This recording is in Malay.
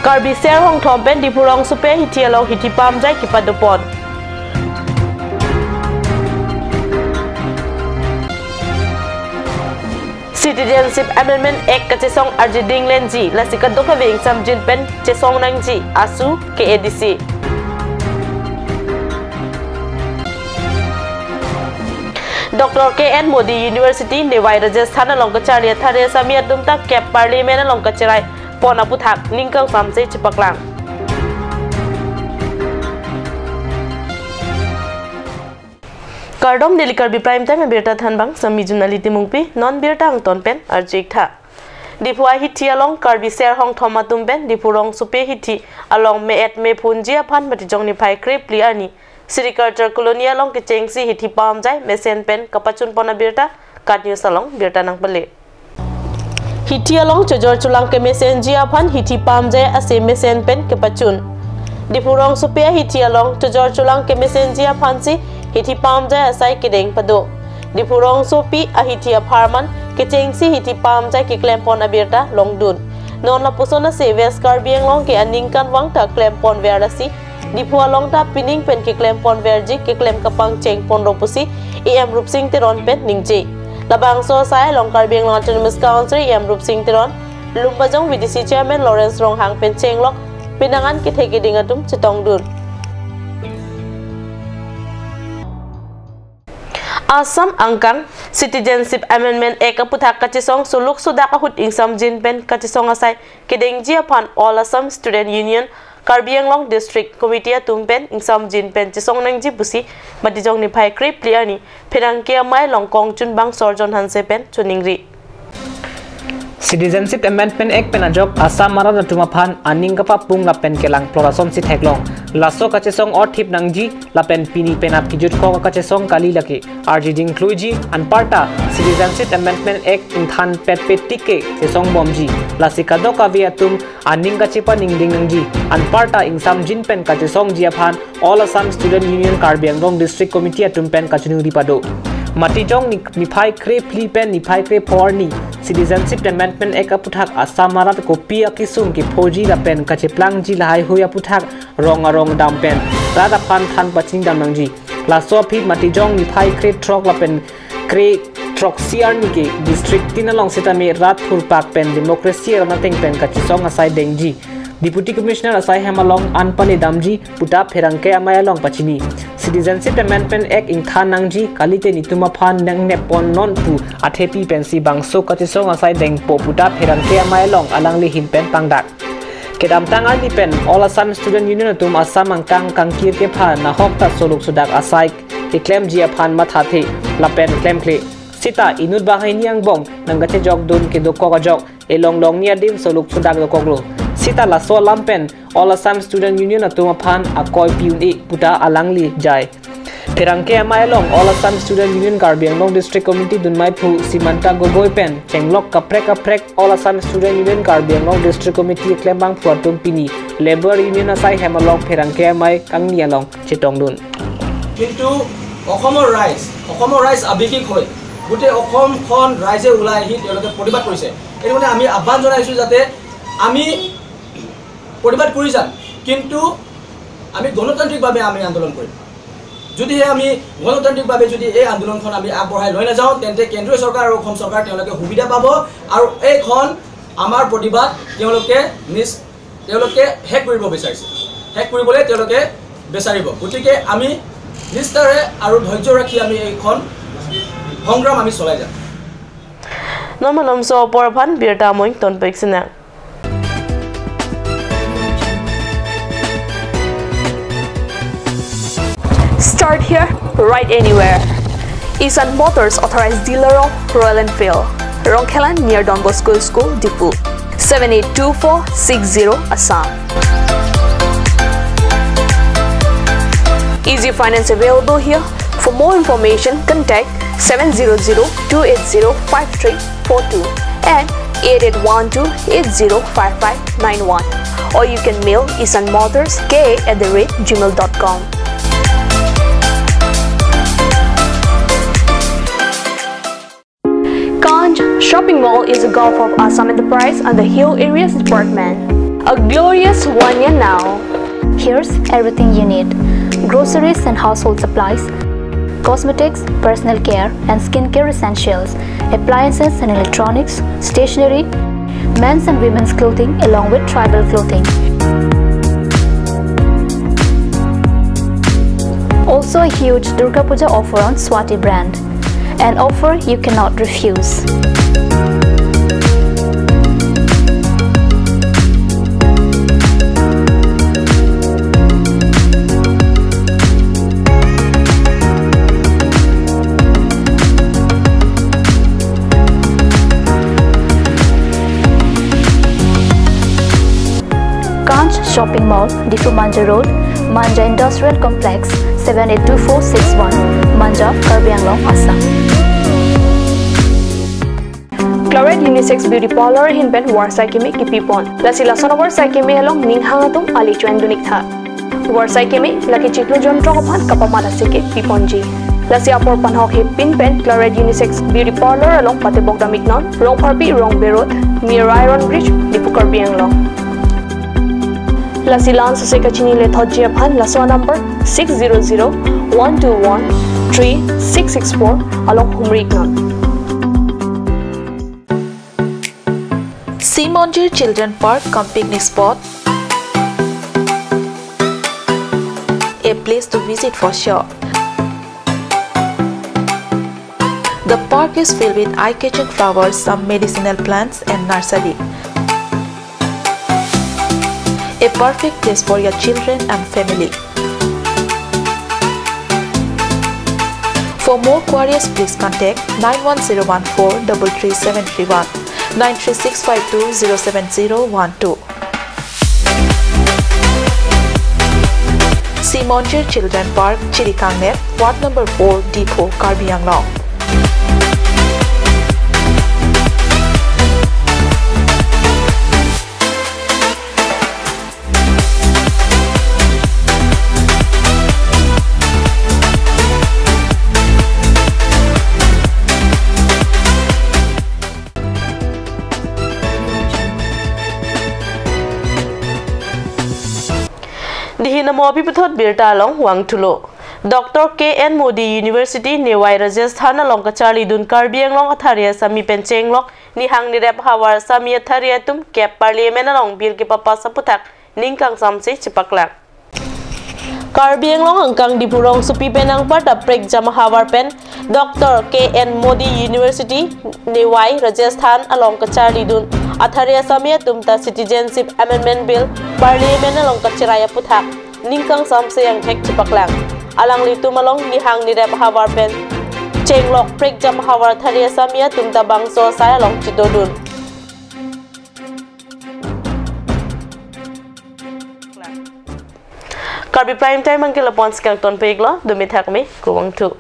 Karbi ser hong thom pen dipurong supe hitialong hitipam jai kipadupon. Citizenship Amendment Act kachesong arjiding lenji lasika dokaving samjin pen chesong nangji asu KADC. Dr. KN Modi University Newai Rajasthan along Kacharya Thare Samia Dumta Cap Parliament along Kachirai Pona Puthak Ningkang Famse Chipaklang. Kardom Daily Karbi Prime Time Birta Thanbang Sami Junaliti Mungpi Non Birta Angton Pen Arjik Tha Dipuai Hiti along Karbi Ser Hong Thomatum Pen Dipurong Supe Hiti along Me et Me Punjia Pan Matijong Ni Pai Krep Liani Sri Culture Colonial along Kichengsi Hiti Pam Jai Mesen Pen Kapachun Pona Birta Kat News along Birta Nang Pale Hiti along Chojor Chulang Ke Mesen Jia Pan Hiti Pam Jai Ase Mesen Pen Kapachun Dipurong Supe Hiti along Chojor Chulang Ke Mesen Jia Pan Si Hiti pam jai asai kideng pado dipurong sopi ahiti aparman kechengsi hiti pam jai ki klempon abirta longdun non la pusona seves karbieng long ke aningkan wang ta klempon verasi dipua long ta pining pen ki klempon verji ki klem kapang cheng pon ropusi em rup sing teron pen ningji labang so sai long karbieng long autonomous council em rup sing teron lumpajong VDC chairman Lawrence Rong hang pen cheng lok pinangan ki theki dingatum chitong dun Assam Angkang Citizenship Amendment Act Puthak Kachisong Suluk Sudaka Hut Insam Jin Pen Kachisong Asai Kidengji upon All Assam Student Union Karbi Anglong District Committee Tumpen Insam Jin Pen Chisong Nangji Busi Matijong Ni Pai Krip Liani Penangkia Mai Longkong Chun Bang Sorjon Hanse Pen Chuningri Citizenship Amendment Act penajok Assam Marada Tumaphan Aning Kapa Pung Lapen Kelang Plorason Sit Heklong Laso Kachesong or Tip Nangji Lapen Pini Penap Kijut Ko Kachesong Kali Laki Arjiding Kluji and Parta Citizenship Amendment Act in Than Pet Petike Sesong Bomji Lasikado Kaviatum Aning Kachipa Ningding Nangji and Parta in Sam Jinpen Kachesong Jiaphan All Assam Student Union Karbi Anglong District Committee Tumpen Kachunu Ripado Matijong Nipai Krep Lipen Nipai Krep Porni Citizenship Amendment Act Puthak Assam Marat Kopia Kisum Ki Poji Lapen Kacheplang Ji Lahai Hoya Puthak Rong Dampen Rada Pan Than Paching Damangji Laso Pit Matijong Nipai Krep Trok Lapen Krep Trok Siar Niki District Tinalong Sitame Rat Purpak Pen Democracy Ranateng Pen Kachisong Asai Dengji Deputy Commissioner Asai Hamalong Anpani Damji Puta Perangke Amayalong Pachini Citizenship Amendment Act in Thanangji Kalite Nituma Pan Nang Nepon Non Pu Athepi Pensi Bangso Kachisong Asai Deng Po Puta Perangke Amayalong Alangli Hinpen Pangdak Kedam Tangan Nipen All Assam Student Union Tum Assam Angkang Kangkir Ke Pan Nahok Ta Soluk Sudak Asai Iklem Jia Pan Mathate Lapen Klem Kle Sita Inud Bahay Niang Bong Nangache Jok Dun Kedoko Kajok Elong Long Nia Dim Soluk Sudak Dokoglo Sita Laso Lampen All Assam Student Union Atumapan Akoy Piun Puta Alangli Jai Perangke Amayalong All Assam Student Union Karbi Anglong District Committee Dunmai Pu Simanta Gogoi Pen Chenglok Kaprek All Assam Student Union Karbi Anglong District Committee Klembang Puatum Pini Labor Union Asai Hamalong Perangke Amay Kangnialong Chitongdun Kintu Okomo Rice Abikik Hoi Gute Okom Khon Rice Ulai Hit Yoloke Podibat Korise Erone Ami Abban Jonaisu Jate Ami Podibat Kurijan Kintu Ami Gণতান্ত্রিক ভাবে আমি আন্দোলন করি যদি আমি গণতান্ত্রিক ভাবে যদি এই আন্দোলনখন আমি আগবঢ়াই লৈ না যাও তেন্তে কেন্দ্ৰীয় চৰকাৰ আৰু অসম চৰকাৰ তেওঁলোকে সুবিধা পাব আৰু এইখন আমাৰ প্ৰতিবাদ তেওঁলোকে হেক কৰিব বিচাৰিছে হেক কৰিবলৈ তেওঁলোকে বিচাৰিব গতিকে আমি নিষ্ঠাৰে আৰু ধৈৰ্য ৰাখি আমি এইখন সংগ্ৰাম আমি চলাই যাম নমনম সো পৰভান বিৰটা মই তন পেক্সনা Start here, right anywhere. Isan Motors authorized dealer of Royal Enfield, Rongkhelan near Don Bosco School, Dipu, 782460 Assam. Easy finance available here. For more information, contact 700-280-5342 and 8812-805591, or you can mail isanmotorsk@gmail.com. Shopping Mall is a Gulf of Assam Enterprise and the Hill Areas Department. A glorious 1 year now. Here's everything you need: groceries and household supplies, cosmetics, personal care and skincare essentials, appliances and electronics, stationery, men's and women's clothing along with tribal clothing. Also a huge Durga Puja offer on Swati brand, an offer you cannot refuse. Shopping Mall, Difu Manja Road, Manja Industrial Complex, 782461, Manja, Karbi, Assam. Claret Unisex Beauty Parlor hinben Warsai Kimi Kipipon. Lasila sonawar Saikimi along Ninghangatum Ali Chuendunik Tha. Warsai Kimi, Laki Chiklu John Drogopan Kapamala Sike Piponji. Lasia por Panhok Hipin Pen, Claret Unisex Beauty Parlor along Patebogda Miknon, Rong Parpi, Rong Berot, near Iron Bridge, Difu Karbi Anglong. Lasilan Suseka Chinile Thodjiaphan Laswa number 600-121-3664 along Humriknon. Simonjir Children Park cum picnic spot. A place to visit for sure. The park is filled with eye-catching flowers, some medicinal plants and nursery. A perfect place for your children and family. For more queries, please contact 91014-33731, 93652-07012. Simonjir Children Park, Chirikangnet, Ward number 4, Depot, Karbi Anglong. Dihinamo Pipathot Birta along Wangtulo. Dr. K.N. Modi University Newai Rajasthan along Kachali Dun Karbi along Atharia Sami Pencheng Lok Nihang Nirep Hawar Sami Atharia Tum Kep Parliament along Birki Papa Saputak Ningkang Samsi Chipaklang. Karbi along Angkang Dipurong Supi Penang Pada Prek Jama Hawar Pen Dr. K.N. Modi University Newai Rajasthan along Kachali Dun Atharia Samia Tumta Citizenship Amendment Bill Parliament along Kachiraya Puthak Ningkang Samse yang Hek Chipaklang Alang Litum along Nihang Nirep Hawar Pen Chenglok Prek Jam Hawar Atharia Samia Tumta Bangso Saya along Chitodun Karbi Prime Time ang kilapon skang ton peglo dumit hakmi kuwang tu